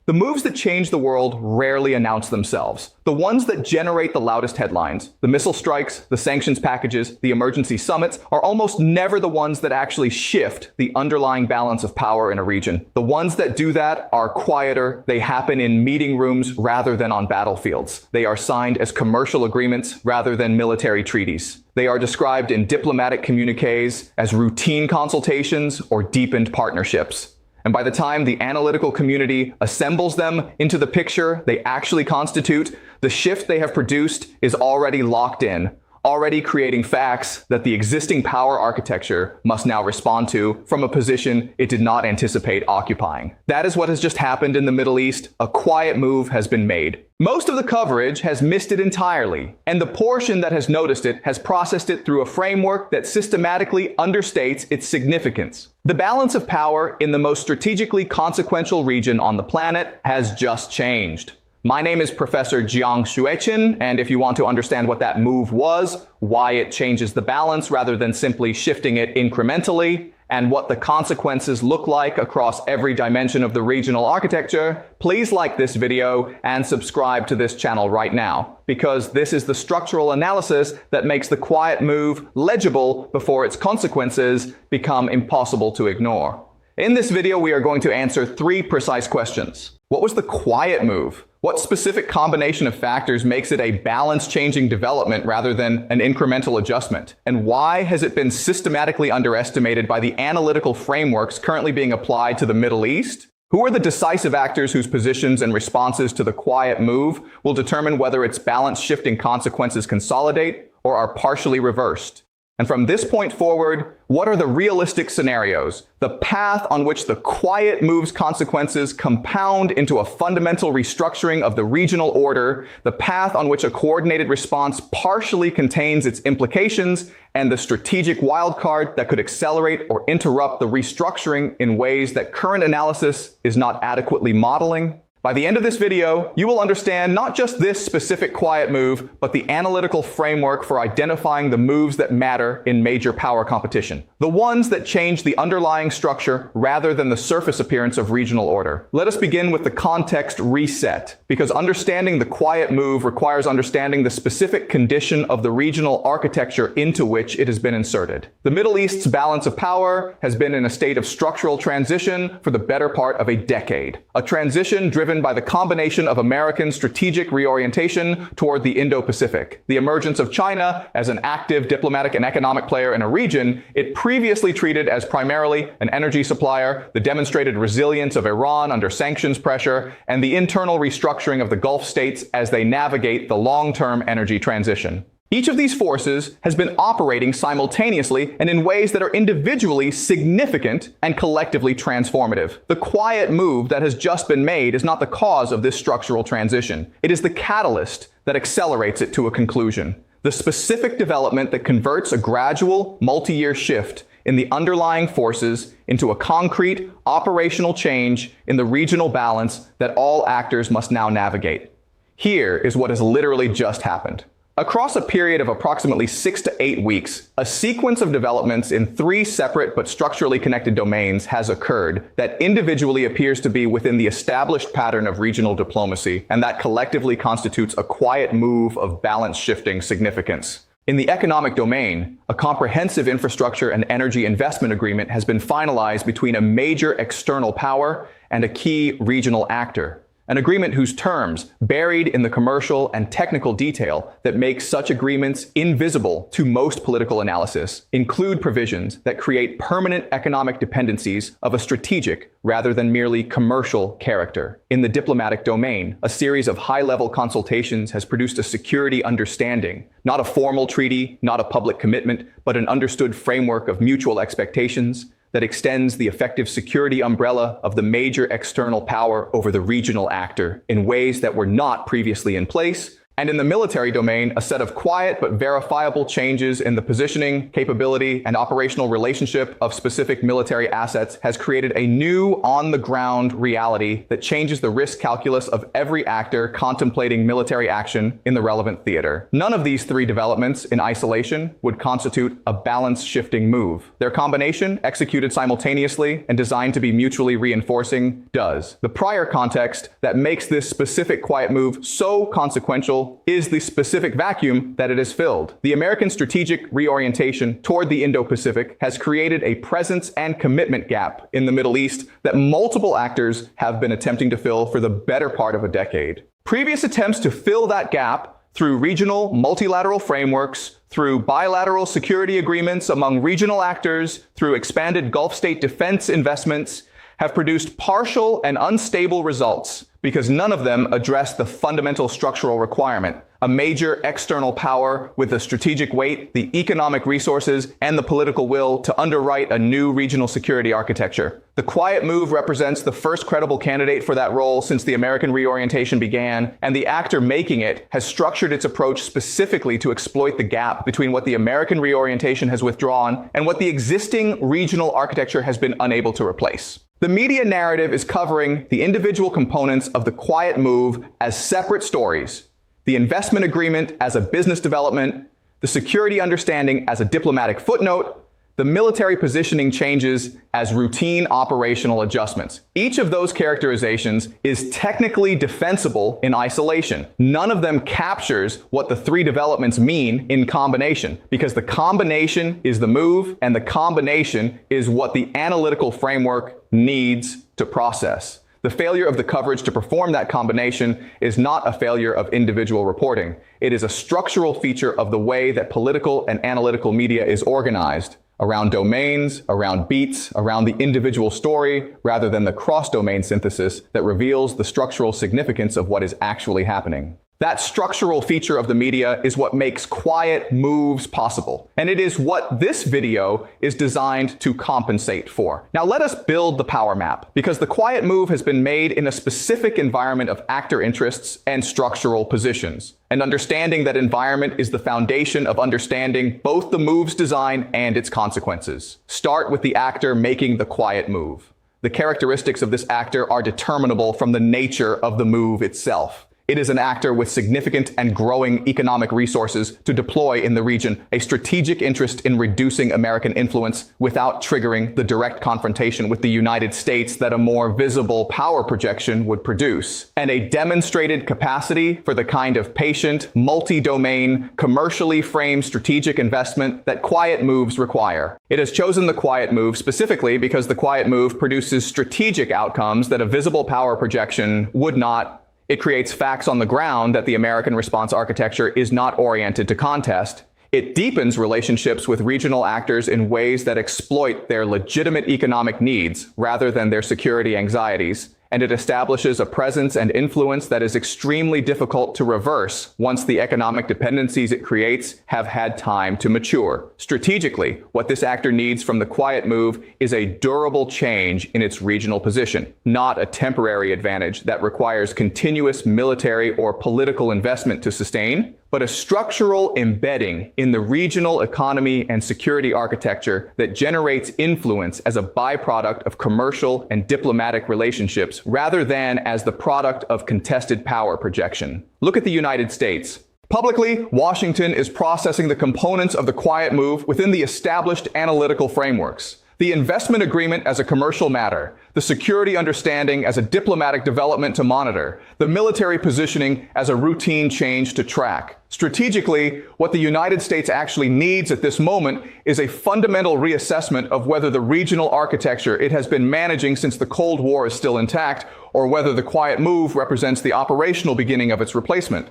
The moves that change the world rarely announce themselves. The ones that generate the loudest headlines, the missile strikes, the sanctions packages, the emergency summits, are almost never the ones that actually shift the underlying balance of power in a region. The ones that do that are quieter. They happen in meeting rooms rather than on battlefields. They are signed as commercial agreements rather than military treaties. They are described in diplomatic communiques as routine consultations or deepened partnerships. And by the time the analytical community assembles them into the picture they actually constitute, the shift they have produced is already locked in, already creating facts that the existing power architecture must now respond to from a position it did not anticipate occupying. That is what has just happened in the Middle East. A quiet move has been made. Most of the coverage has missed it entirely, and the portion that has noticed it has processed it through a framework that systematically understates its significance. The balance of power in the most strategically consequential region on the planet has just changed. My name is Professor Jiang Xueqin, and if you want to understand what that move was, why it changes the balance rather than simply shifting it incrementally, and what the consequences look like across every dimension of the regional architecture, please like this video and subscribe to this channel right now, because this is the structural analysis that makes the quiet move legible before its consequences become impossible to ignore. In this video, we are going to answer 3 precise questions. What was the quiet move? What specific combination of factors makes it a balance-changing development rather than an incremental adjustment? And why has it been systematically underestimated by the analytical frameworks currently being applied to the Middle East? Who are the decisive actors whose positions and responses to the quiet move will determine whether its balance-shifting consequences consolidate or are partially reversed? And from this point forward, what are the realistic scenarios, the path on which the quiet move's consequences compound into a fundamental restructuring of the regional order, the path on which a coordinated response partially contains its implications, and the strategic wildcard that could accelerate or interrupt the restructuring in ways that current analysis is not adequately modeling? By the end of this video, you will understand not just this specific quiet move, but the analytical framework for identifying the moves that matter in major power competition. The ones that change the underlying structure rather than the surface appearance of regional order. Let us begin with the context reset, because understanding the quiet move requires understanding the specific condition of the regional architecture into which it has been inserted. The Middle East's balance of power has been in a state of structural transition for the better part of a decade. A transition driven by the combination of American strategic reorientation toward the Indo-Pacific, the emergence of China as an active diplomatic and economic player in a region it previously treated as primarily an energy supplier, the demonstrated resilience of Iran under sanctions pressure, and the internal restructuring of the Gulf states as they navigate the long-term energy transition. Each of these forces has been operating simultaneously and in ways that are individually significant and collectively transformative. The quiet move that has just been made is not the cause of this structural transition. It is the catalyst that accelerates it to a conclusion. The specific development that converts a gradual, multi-year shift in the underlying forces into a concrete, operational change in the regional balance that all actors must now navigate. Here is what has literally just happened. Across a period of approximately 6 to 8 weeks, a sequence of developments in 3 separate but structurally connected domains has occurred that individually appears to be within the established pattern of regional diplomacy, and that collectively constitutes a quiet move of balance-shifting significance. In the economic domain, a comprehensive infrastructure and energy investment agreement has been finalized between a major external power and a key regional actor. An agreement whose terms, buried in the commercial and technical detail that makes such agreements invisible to most political analysis, include provisions that create permanent economic dependencies of a strategic rather than merely commercial character. In the diplomatic domain, a series of high-level consultations has produced a security understanding, not a formal treaty, not a public commitment, but an understood framework of mutual expectations that extends the effective security umbrella of the major external power over the regional actor in ways that were not previously in place And in the military domain, a set of quiet but verifiable changes in the positioning, capability, and operational relationship of specific military assets has created a new on-the-ground reality that changes the risk calculus of every actor contemplating military action in the relevant theater. None of these three developments in isolation would constitute a balance-shifting move. Their combination, executed simultaneously and designed to be mutually reinforcing, does. The prior context that makes this specific quiet move so consequential is the specific vacuum that it has filled. The American strategic reorientation toward the Indo-Pacific has created a presence and commitment gap in the Middle East that multiple actors have been attempting to fill for the better part of a decade. Previous attempts to fill that gap through regional multilateral frameworks, through bilateral security agreements among regional actors, through expanded Gulf state defense investments, have produced partial and unstable results because none of them address the fundamental structural requirement: a major external power with the strategic weight, the economic resources, and the political will to underwrite a new regional security architecture. The quiet move represents the first credible candidate for that role since the American reorientation began, and the actor making it has structured its approach specifically to exploit the gap between what the American reorientation has withdrawn and what the existing regional architecture has been unable to replace. The media narrative is covering the individual components of the quiet move as separate stories: the investment agreement as a business development, the security understanding as a diplomatic footnote, the military positioning changes as routine operational adjustments. Each of those characterizations is technically defensible in isolation. None of them captures what the three developments mean in combination, because the combination is the move and the combination is what the analytical framework needs to process. The failure of the coverage to perform that combination is not a failure of individual reporting. It is a structural feature of the way that political and analytical media is organized, around domains, around beats, around the individual story, rather than the cross-domain synthesis that reveals the structural significance of what is actually happening. That structural feature of the media is what makes quiet moves possible, and it is what this video is designed to compensate for. Now let us build the power map, because the quiet move has been made in a specific environment of actor interests and structural positions. And understanding that environment is the foundation of understanding both the move's design and its consequences. Start with the actor making the quiet move. The characteristics of this actor are determinable from the nature of the move itself. It is an actor with significant and growing economic resources to deploy in the region, a strategic interest in reducing American influence without triggering the direct confrontation with the United States that a more visible power projection would produce, and a demonstrated capacity for the kind of patient, multi-domain, commercially framed strategic investment that quiet moves require. It has chosen the quiet move specifically because the quiet move produces strategic outcomes that a visible power projection would not. It creates facts on the ground that the American response architecture is not oriented to contest. It deepens relationships with regional actors in ways that exploit their legitimate economic needs rather than their security anxieties. And it establishes a presence and influence that is extremely difficult to reverse once the economic dependencies it creates have had time to mature. Strategically, what this actor needs from the quiet move is a durable change in its regional position, not a temporary advantage that requires continuous military or political investment to sustain, but a structural embedding in the regional economy and security architecture that generates influence as a byproduct of commercial and diplomatic relationships rather than as the product of contested power projection. Look at the United States. Publicly, Washington is processing the components of the quiet move within the established analytical frameworks. The investment agreement as a commercial matter, the security understanding as a diplomatic development to monitor, the military positioning as a routine change to track. Strategically, what the United States actually needs at this moment is a fundamental reassessment of whether the regional architecture it has been managing since the Cold War is still intact, or whether the quiet move represents the operational beginning of its replacement.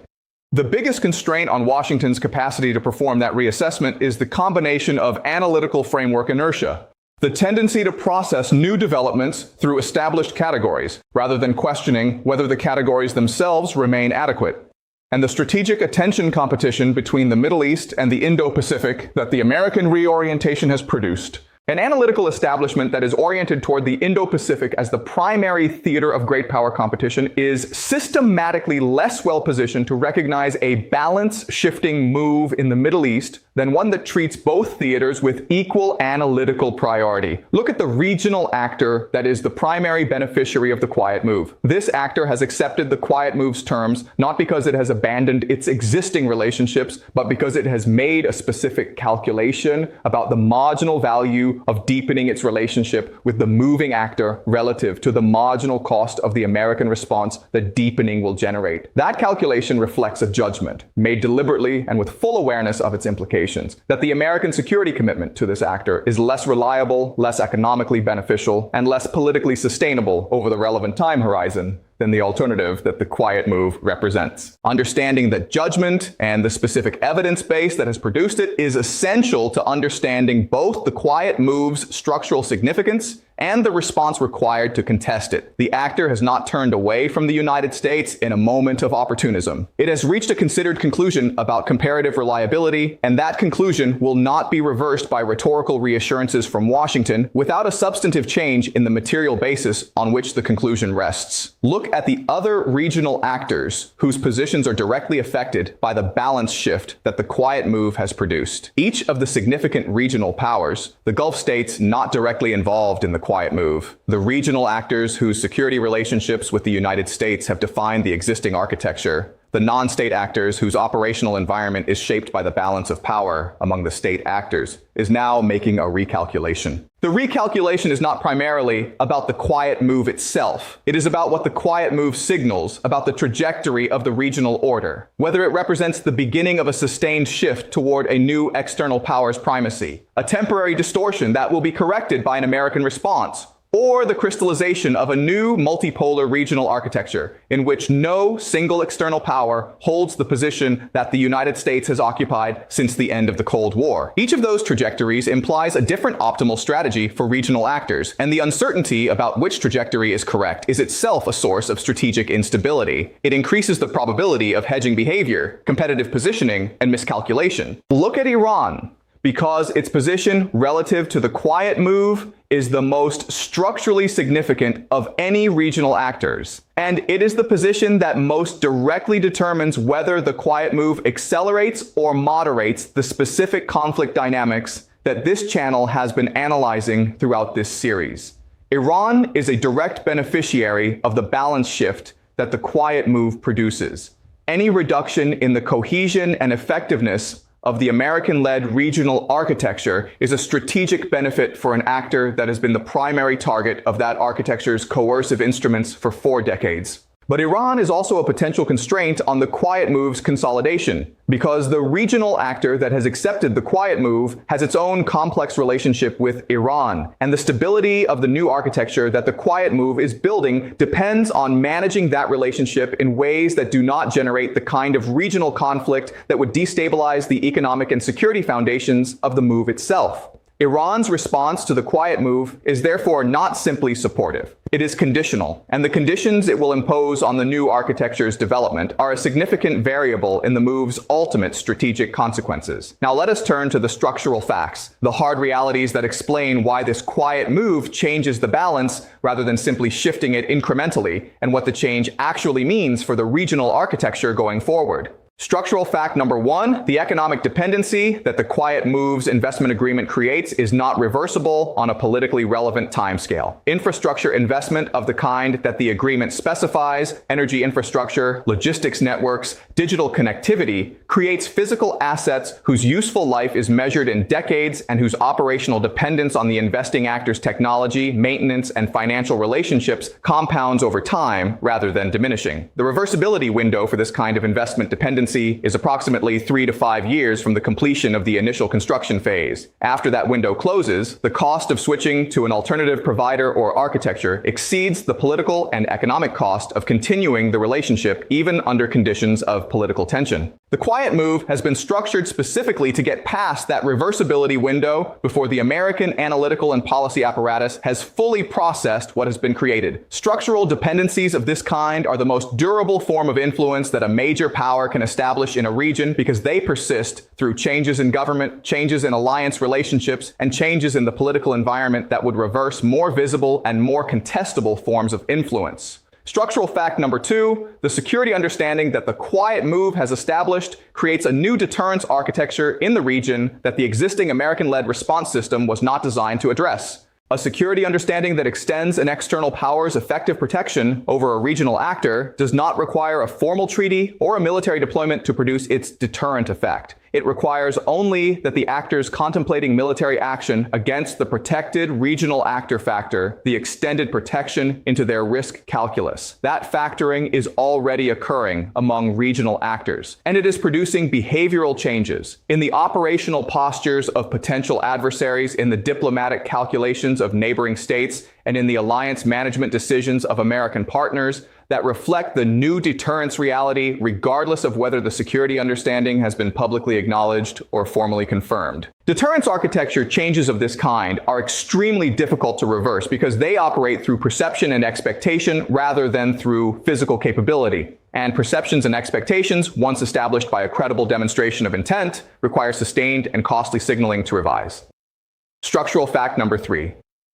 The biggest constraint on Washington's capacity to perform that reassessment is the combination of analytical framework inertia. The tendency to process new developments through established categories, rather than questioning whether the categories themselves remain adequate. And the strategic attention competition between the Middle East and the Indo-Pacific that the American reorientation has produced An analytical establishment that is oriented toward the Indo-Pacific as the primary theater of great power competition is systematically less well positioned to recognize a balance-shifting move in the Middle East than one that treats both theaters with equal analytical priority. Look at the regional actor that is the primary beneficiary of the quiet move. This actor has accepted the quiet move's terms not because it has abandoned its existing relationships, but because it has made a specific calculation about the marginal value of deepening its relationship with the moving actor relative to the marginal cost of the American response that deepening will generate. That calculation reflects a judgment, made deliberately and with full awareness of its implications, that the American security commitment to this actor is less reliable, less economically beneficial, and less politically sustainable over the relevant time horizon than the alternative that the quiet move represents. Understanding that judgment and the specific evidence base that has produced it is essential to understanding both the quiet move's structural significance and the response required to contest it. The actor has not turned away from the United States in a moment of opportunism. It has reached a considered conclusion about comparative reliability, and that conclusion will not be reversed by rhetorical reassurances from Washington without a substantive change in the material basis on which the conclusion rests. Look at the other regional actors whose positions are directly affected by the balance shift that the quiet move has produced. Each of the significant regional powers, the Gulf states not directly involved in the quiet move, the regional actors whose security relationships with the United States have defined the existing architecture, the non-state actors whose operational environment is shaped by the balance of power among the state actors, is now making a recalculation. The recalculation is not primarily about the quiet move itself. It is about what the quiet move signals about the trajectory of the regional order, whether it represents the beginning of a sustained shift toward a new external powers primacy, a temporary distortion that will be corrected by an American response, or the crystallization of a new multipolar regional architecture in which no single external power holds the position that the United States has occupied since the end of the Cold War. Each of those trajectories implies a different optimal strategy for regional actors, and the uncertainty about which trajectory is correct is itself a source of strategic instability. It increases the probability of hedging behavior, competitive positioning, and miscalculation. Look at Iran. Because its position relative to the quiet move is the most structurally significant of any regional actors. And it is the position that most directly determines whether the quiet move accelerates or moderates the specific conflict dynamics that this channel has been analyzing throughout this series. Iran is a direct beneficiary of the balance shift that the quiet move produces. Any reduction in the cohesion and effectiveness of the American-led regional architecture is a strategic benefit for an actor that has been the primary target of that architecture's coercive instruments for 4 decades. But Iran is also a potential constraint on the quiet move's consolidation, because the regional actor that has accepted the quiet move has its own complex relationship with Iran, and the stability of the new architecture that the quiet move is building depends on managing that relationship in ways that do not generate the kind of regional conflict that would destabilize the economic and security foundations of the move itself. Iran's response to the quiet move is therefore not simply supportive. It is conditional, and the conditions it will impose on the new architecture's development are a significant variable in the move's ultimate strategic consequences. Now let us turn to the structural facts, the hard realities that explain why this quiet move changes the balance rather than simply shifting it incrementally, and what the change actually means for the regional architecture going forward. Structural fact number 1, the economic dependency that the quiet move's investment agreement creates is not reversible on a politically relevant timescale. Infrastructure investment of the kind that the agreement specifies, energy infrastructure, logistics networks, digital connectivity, creates physical assets whose useful life is measured in decades and whose operational dependence on the investing actor's technology, maintenance, and financial relationships compounds over time rather than diminishing. The reversibility window for this kind of investment dependency is approximately 3 to 5 years from the completion of the initial construction phase. After that window closes, the cost of switching to an alternative provider or architecture exceeds the political and economic cost of continuing the relationship even under conditions of political tension. The quiet move has been structured specifically to get past that reversibility window before the American analytical and policy apparatus has fully processed what has been created. Structural dependencies of this kind are the most durable form of influence that a major power can establish establish in a region because they persist through changes in government, changes in alliance relationships, and changes in the political environment that would reverse more visible and more contestable forms of influence. Structural fact number 2, the security understanding that the quiet move has established creates a new deterrence architecture in the region that the existing American-led response system was not designed to address. A security understanding that extends an external power's effective protection over a regional actor does not require a formal treaty or a military deployment to produce its deterrent effect. It requires only that the actors contemplating military action against the protected regional actor factor, the extended protection into their risk calculus. That factoring is already occurring among regional actors, and it is producing behavioral changes in the operational postures of potential adversaries, in the diplomatic calculations of neighboring states, and in the alliance management decisions of American partners that reflect the new deterrence reality, regardless of whether the security understanding has been publicly acknowledged or formally confirmed. Deterrence architecture changes of this kind are extremely difficult to reverse because they operate through perception and expectation rather than through physical capability. And perceptions and expectations, once established by a credible demonstration of intent, require sustained and costly signaling to revise. Structural fact number 3.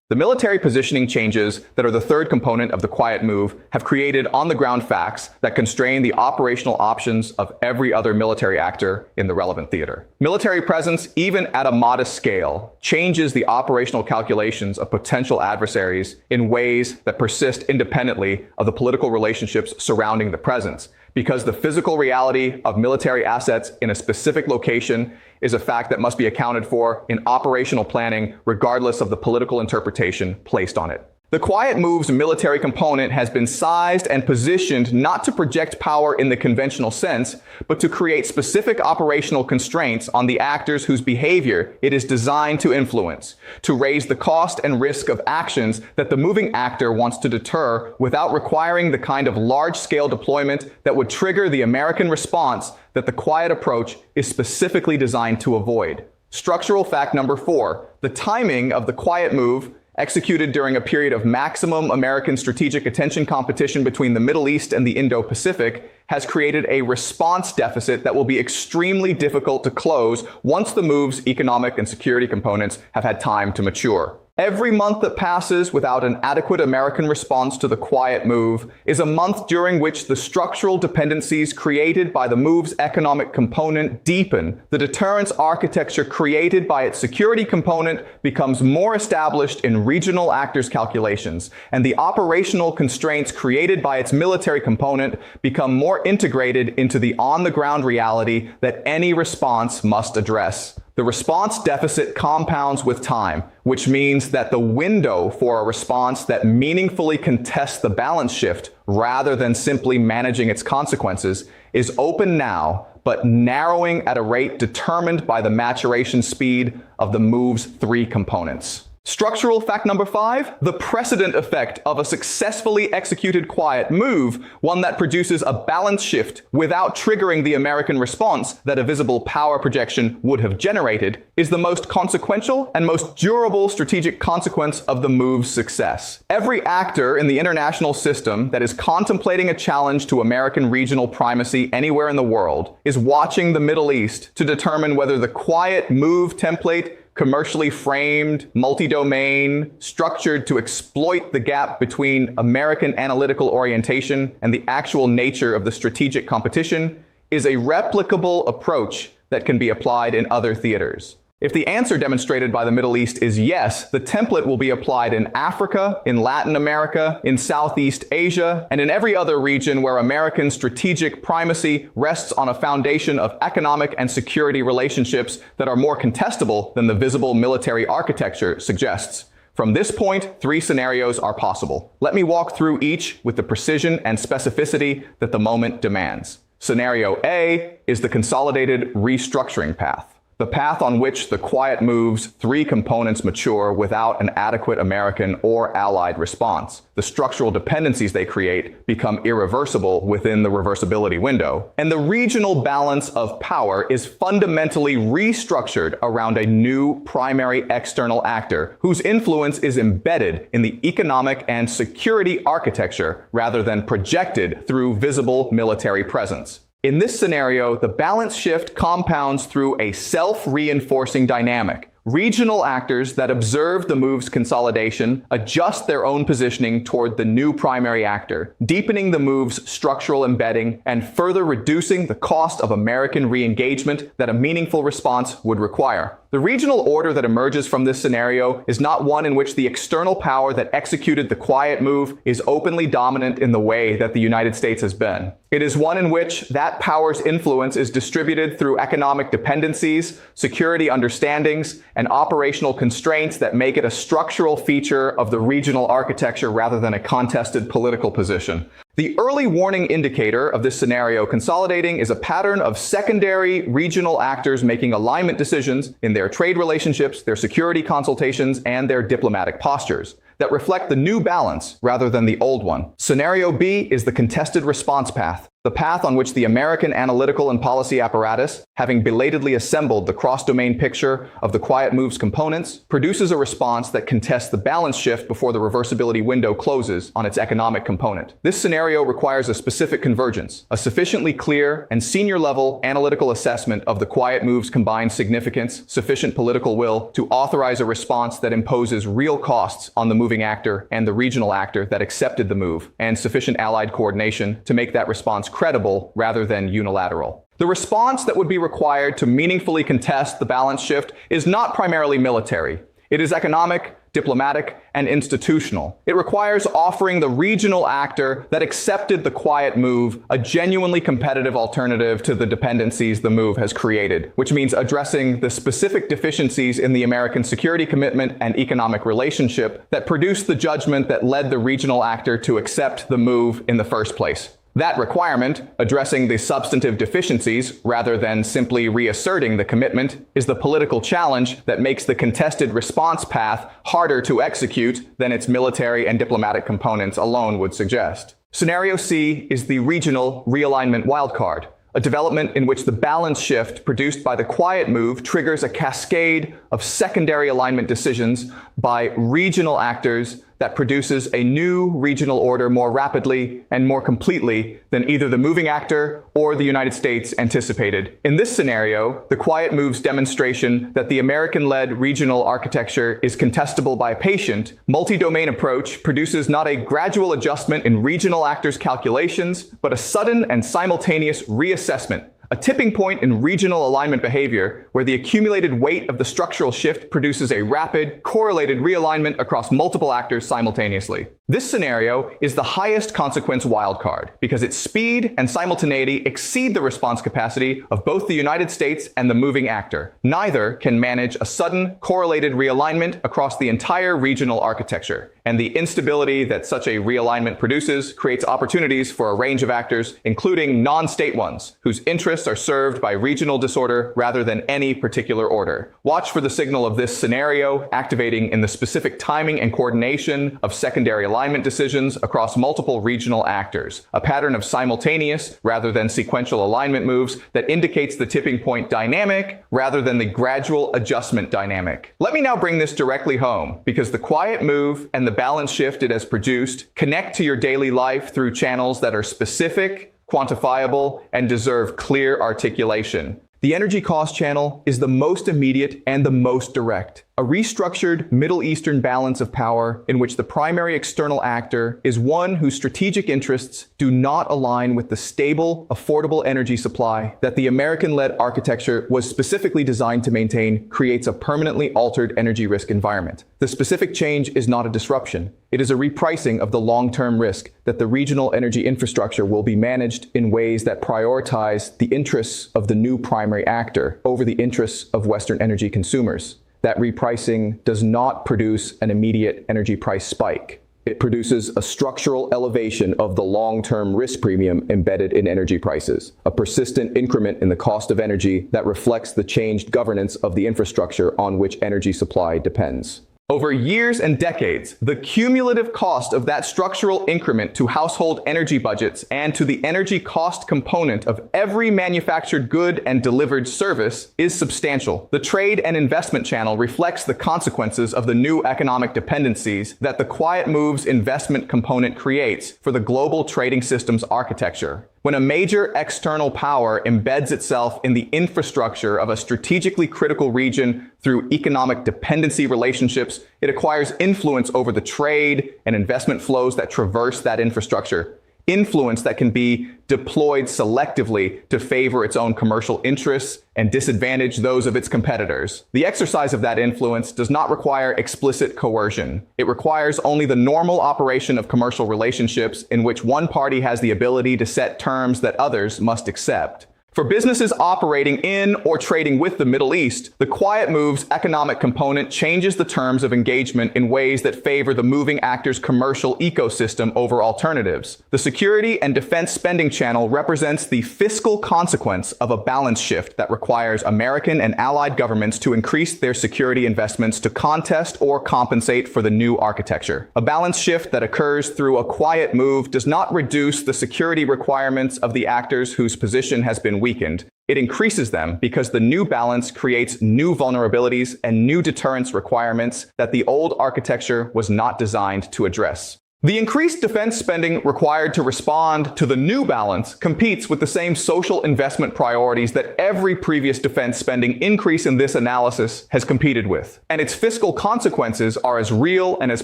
The military positioning changes that are the third component of the quiet move have created on-the-ground facts that constrain the operational options of every other military actor in the relevant theater. Military presence, even at a modest scale, changes the operational calculations of potential adversaries in ways that persist independently of the political relationships surrounding the presence, because the physical reality of military assets in a specific location is a fact that must be accounted for in operational planning, regardless of the political interpretation placed on it. The quiet move's military component has been sized and positioned not to project power in the conventional sense, but to create specific operational constraints on the actors whose behavior it is designed to influence, to raise the cost and risk of actions that the moving actor wants to deter without requiring the kind of large-scale deployment that would trigger the American response that the quiet approach is specifically designed to avoid. Structural fact number 4, the timing of the quiet move, executed during a period of maximum American strategic attention competition between the Middle East and the Indo-Pacific, has created a response deficit that will be extremely difficult to close once the move's economic and security components have had time to mature. Every month that passes without an adequate American response to the quiet move is a month during which the structural dependencies created by the move's economic component deepen. The deterrence architecture created by its security component becomes more established in regional actors' calculations, and the operational constraints created by its military component become more integrated into the on-the-ground reality that any response must address. The response deficit compounds with time, which means that the window for a response that meaningfully contests the balance shift rather than simply managing its consequences is open now, but narrowing at a rate determined by the maturation speed of the move's 3 components. Structural fact number 5, the precedent effect of a successfully executed quiet move, one that produces a balance shift without triggering the American response that a visible power projection would have generated, is the most consequential and most durable strategic consequence of the move's success. Every actor in the international system that is contemplating a challenge to American regional primacy anywhere in the world is watching the Middle East to determine whether the quiet move template, commercially framed, multi-domain, structured to exploit the gap between American analytical orientation and the actual nature of the strategic competition, is a replicable approach that can be applied in other theaters. If the answer demonstrated by the Middle East is yes, the template will be applied in Africa, in Latin America, in Southeast Asia, and in every other region where American strategic primacy rests on a foundation of economic and security relationships that are more contestable than the visible military architecture suggests. From this point, 3 scenarios are possible. Let me walk through each with the precision and specificity that the moment demands. Scenario A is the consolidated restructuring path. The path on which the quiet move's 3 components mature without an adequate American or allied response. The structural dependencies they create become irreversible within the reversibility window, and the regional balance of power is fundamentally restructured around a new primary external actor whose influence is embedded in the economic and security architecture rather than projected through visible military presence. In this scenario, the balance shift compounds through a self-reinforcing dynamic. Regional actors that observe the move's consolidation adjust their own positioning toward the new primary actor, deepening the move's structural embedding and further reducing the cost of American re-engagement that a meaningful response would require. The regional order that emerges from this scenario is not one in which the external power that executed the quiet move is openly dominant in the way that the United States has been. It is one in which that power's influence is distributed through economic dependencies, security understandings, and operational constraints that make it a structural feature of the regional architecture rather than a contested political position. The early warning indicator of this scenario consolidating is a pattern of secondary regional actors making alignment decisions in their trade relationships, their security consultations, and their diplomatic postures that reflect the new balance rather than the old one. Scenario B is the contested response path, the path on which the American analytical and policy apparatus, having belatedly assembled the cross-domain picture of the quiet move's components, produces a response that contests the balance shift before the reversibility window closes on its economic component. This scenario requires a specific convergence, a sufficiently clear and senior-level analytical assessment of the quiet move's combined significance, sufficient political will to authorize a response that imposes real costs on the moving actor and the regional actor that accepted the move, and sufficient allied coordination to make that response credible rather than unilateral. The response that would be required to meaningfully contest the balance shift is not primarily military. It is economic, diplomatic, and institutional. It requires offering the regional actor that accepted the quiet move a genuinely competitive alternative to the dependencies the move has created, which means addressing the specific deficiencies in the American security commitment and economic relationship that produced the judgment that led the regional actor to accept the move in the first place. That requirement, addressing the substantive deficiencies rather than simply reasserting the commitment, is the political challenge that makes the contested response path harder to execute than its military and diplomatic components alone would suggest. Scenario C is the regional realignment wildcard, a development in which the balance shift produced by the quiet move triggers a cascade of secondary alignment decisions by regional actors that produces a new regional order more rapidly and more completely than either the moving actor or the United States anticipated. In this scenario, the quiet move's demonstration that the American-led regional architecture is contestable by a patient, multi-domain approach produces not a gradual adjustment in regional actors' calculations, but a sudden and simultaneous reassessment, a tipping point in regional alignment behavior where the accumulated weight of the structural shift produces a rapid, correlated realignment across multiple actors simultaneously. This scenario is the highest consequence wildcard because its speed and simultaneity exceed the response capacity of both the United States and the moving actor. Neither can manage a sudden, correlated realignment across the entire regional architecture, and the instability that such a realignment produces creates opportunities for a range of actors, including non-state ones, whose interests are served by regional disorder rather than any particular order. Watch for the signal of this scenario activating in the specific timing and coordination of secondary alignment decisions across multiple regional actors, a pattern of simultaneous rather than sequential alignment moves that indicates the tipping point dynamic rather than the gradual adjustment dynamic. Let me now bring this directly home, because the quiet move and the balance shift it has produced connect to your daily life through channels that are specific, quantifiable, and deserve clear articulation. The energy cost channel is the most immediate and the most direct. A restructured Middle Eastern balance of power in which the primary external actor is one whose strategic interests do not align with the stable, affordable energy supply that the American-led architecture was specifically designed to maintain creates a permanently altered energy risk environment. The specific change is not a disruption. It is a repricing of the long-term risk that the regional energy infrastructure will be managed in ways that prioritize the interests of the new primary actor over the interests of Western energy consumers. That repricing does not produce an immediate energy price spike. It produces a structural elevation of the long-term risk premium embedded in energy prices, a persistent increment in the cost of energy that reflects the changed governance of the infrastructure on which energy supply depends. Over years and decades, the cumulative cost of that structural increment to household energy budgets and to the energy cost component of every manufactured good and delivered service is substantial. The trade and investment channel reflects the consequences of the new economic dependencies that the quiet move's investment component creates for the global trading system's architecture. When a major external power embeds itself in the infrastructure of a strategically critical region through economic dependency relationships, it acquires influence over the trade and investment flows that traverse that infrastructure. Influence that can be deployed selectively to favor its own commercial interests and disadvantage those of its competitors. The exercise of that influence does not require explicit coercion. It requires only the normal operation of commercial relationships in which one party has the ability to set terms that others must accept. For businesses operating in or trading with the Middle East, the quiet move's economic component changes the terms of engagement in ways that favor the moving actor's commercial ecosystem over alternatives. The security and defense spending channel represents the fiscal consequence of a balance shift that requires American and allied governments to increase their security investments to contest or compensate for the new architecture. A balance shift that occurs through a quiet move does not reduce the security requirements of the actors whose position has been weakened. It increases them because the new balance creates new vulnerabilities and new deterrence requirements that the old architecture was not designed to address. The increased defense spending required to respond to the new balance competes with the same social investment priorities that every previous defense spending increase in this analysis has competed with. And its fiscal consequences are as real and as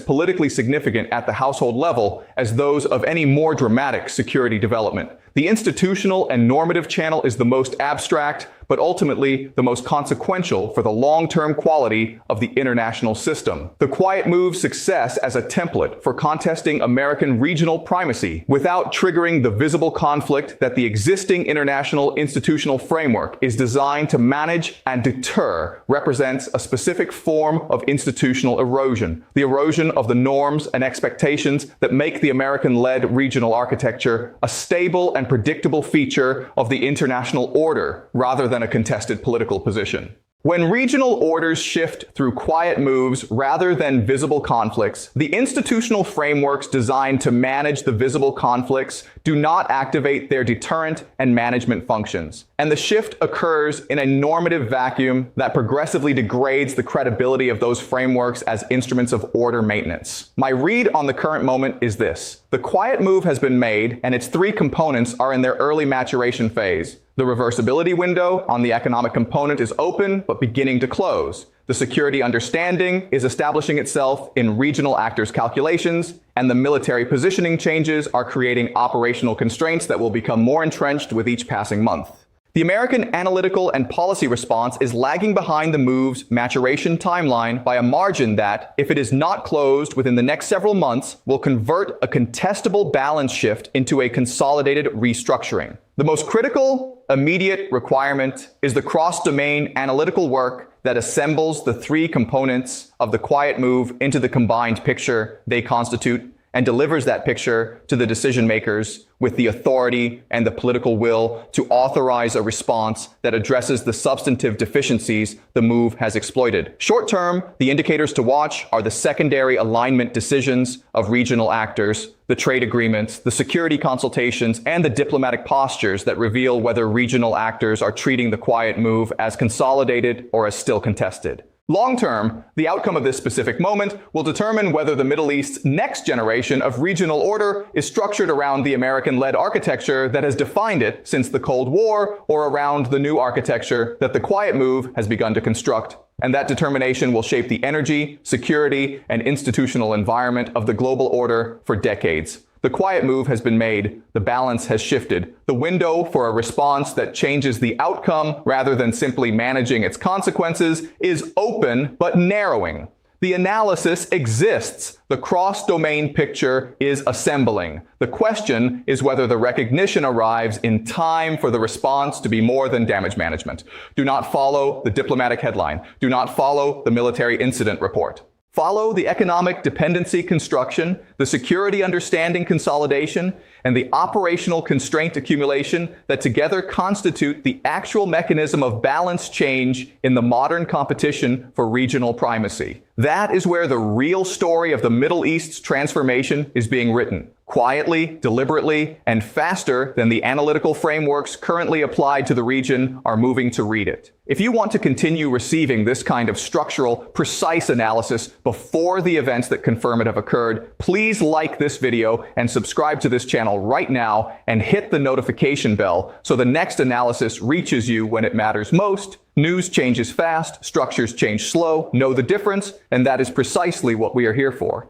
politically significant at the household level as those of any more dramatic security development. The institutional and normative channel is the most abstract, but ultimately the most consequential for the long-term quality of the international system. The quiet move's success as a template for contesting American regional primacy without triggering the visible conflict that the existing international institutional framework is designed to manage and deter represents a specific form of institutional erosion, the erosion of the norms and expectations that make the American-led regional architecture a stable and predictable feature of the international order rather than a contested political position. When regional orders shift through quiet moves rather than visible conflicts, the institutional frameworks designed to manage the visible conflicts do not activate their deterrent and management functions. And the shift occurs in a normative vacuum that progressively degrades the credibility of those frameworks as instruments of order maintenance. My read on the current moment is this. The quiet move has been made, and its three components are in their early maturation phase. The reversibility window on the economic component is open, but beginning to close. The security understanding is establishing itself in regional actors' calculations, and the military positioning changes are creating operational constraints that will become more entrenched with each passing month. The American analytical and policy response is lagging behind the move's maturation timeline by a margin that, if it is not closed within the next several months, will convert a contestable balance shift into a consolidated restructuring. The most critical, immediate requirement is the cross-domain analytical work that assembles the three components of the quiet move into the combined picture they constitute and delivers that picture to the decision makers with the authority and the political will to authorize a response that addresses the substantive deficiencies the move has exploited. Short term, the indicators to watch are the secondary alignment decisions of regional actors, the trade agreements, the security consultations, and the diplomatic postures that reveal whether regional actors are treating the quiet move as consolidated or as still contested. Long-term, the outcome of this specific moment will determine whether the Middle East's next generation of regional order is structured around the American-led architecture that has defined it since the Cold War or around the new architecture that the quiet move has begun to construct. And that determination will shape the energy, security, and institutional environment of the global order for decades. The quiet move has been made, the balance has shifted. The window for a response that changes the outcome rather than simply managing its consequences is open but narrowing. The analysis exists. The cross-domain picture is assembling. The question is whether the recognition arrives in time for the response to be more than damage management. Do not follow the diplomatic headline. Do not follow the military incident report. Follow the economic dependency construction, the security understanding consolidation, and the operational constraint accumulation that together constitute the actual mechanism of balance change in the modern competition for regional primacy. That is where the real story of the Middle East's transformation is being written. quietly, deliberately, and faster than the analytical frameworks currently applied to the region are moving to read it. If you want to continue receiving this kind of structural, precise analysis before the events that confirm it have occurred, please like this video and subscribe to this channel right now and hit the notification bell so the next analysis reaches you when it matters most. News changes fast, structures change slow, know the difference, and that is precisely what we are here for.